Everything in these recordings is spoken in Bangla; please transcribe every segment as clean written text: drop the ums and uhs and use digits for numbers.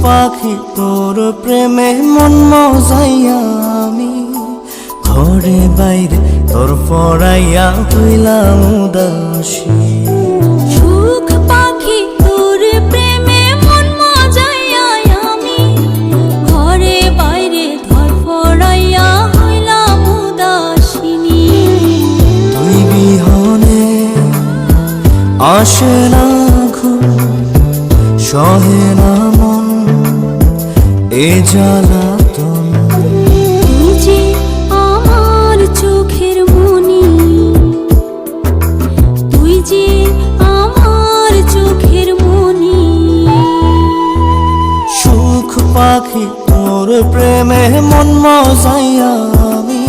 পাখি তোর প্রেমে মন মজাইয়া আমি ঘরে বাইরে তোর পড়াইয়া হইলাম উদাসী। সুখ পাখি তোর প্রেমে মন মজাইয়া আমি ঘরে বাইরে ধর পড়াইয়া হইলাম উদাসিনী। তুই বিহনে আসে না ঘুম, সহে না মন এ জ্বালাতন। তুই যে আমার চোখের মনি, তুই যে আমার চোখের মনি। সুখ পাখি তোর প্রেমে মন মজাইয়া আমি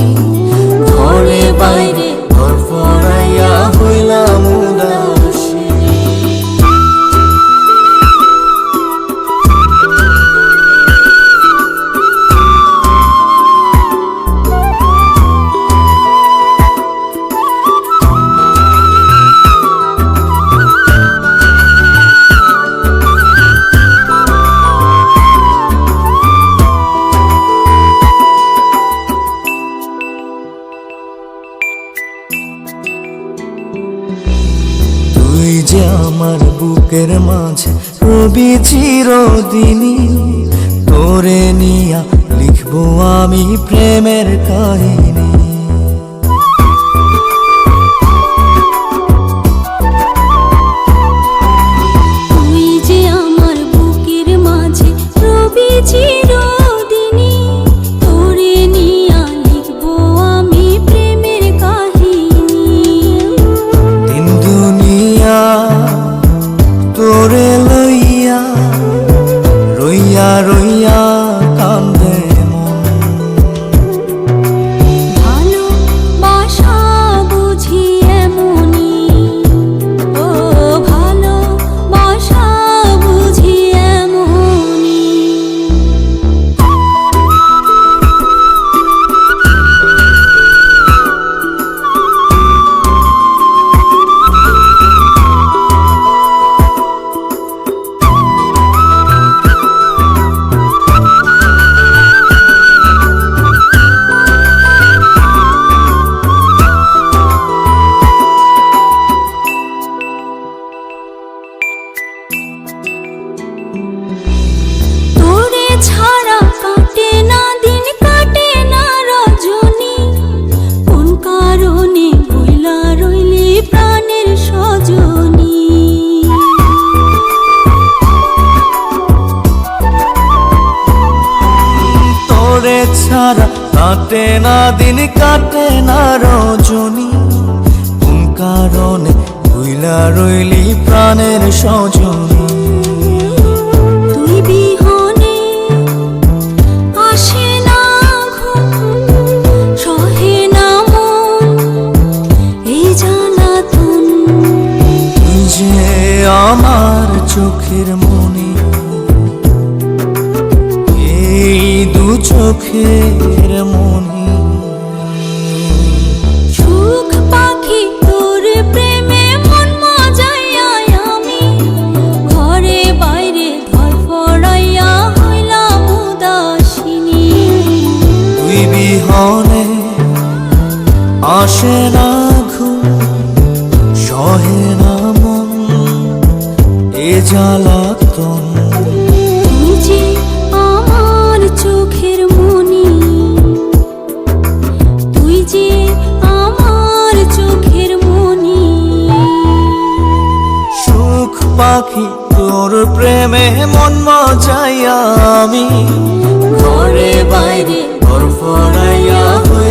ঘরে বাইরে ঘর পড়াইয়া হইলাম উদাসী। তুই যে আমার বুকের মাঝে রবি চিরদিনই, তোরে নিয়া লিখবো আমি প্রেমের কাহিনী। তুই যে আমার বুকের মাঝে রবি চিরদিনই, তোরে নিয়া লিখবো আমি প্রেমের কাহিনী। দিন দুনিয়া তোরে লইয়া রইয়া রইয়া কান্দে মন। ভালোবাসা বুঝি এমনি, ও ভালোবাসা বুঝি এমনি। তোরে ছাড়া কাটে না দিন, কাটে না রজনী। কোন কারণে ভুইলা রইলি প্রাণের সজনী। তোরে ছাড়া কাটে না দিন, কাটে না রজনী। কোন কারণে ভুইলা রইলি প্রাণের সজনী। তুই বিহনে আসে না ঘুম, সহে না মন এই জ্বালাতন। তুই যে আমার চোখের মনি, এই দু চোখের মনি। সুখ পাখি তোর প্রেমে মন মজাইয়া আমি ঘরে বাইরে ধর পড়াইয়া হইলাম উদাসিনী। তুই বিহনে আসে না ঘুম, সহে না মন এ জ্বালাতন। তুই যে আমার চোখের মনি, তুই যে আমার চোখের মনি। সুখ পাখি তোর প্রেমে মন মজাইয়া আমি ঘরে বাইরে ঘর পড়াইয়া হইলাম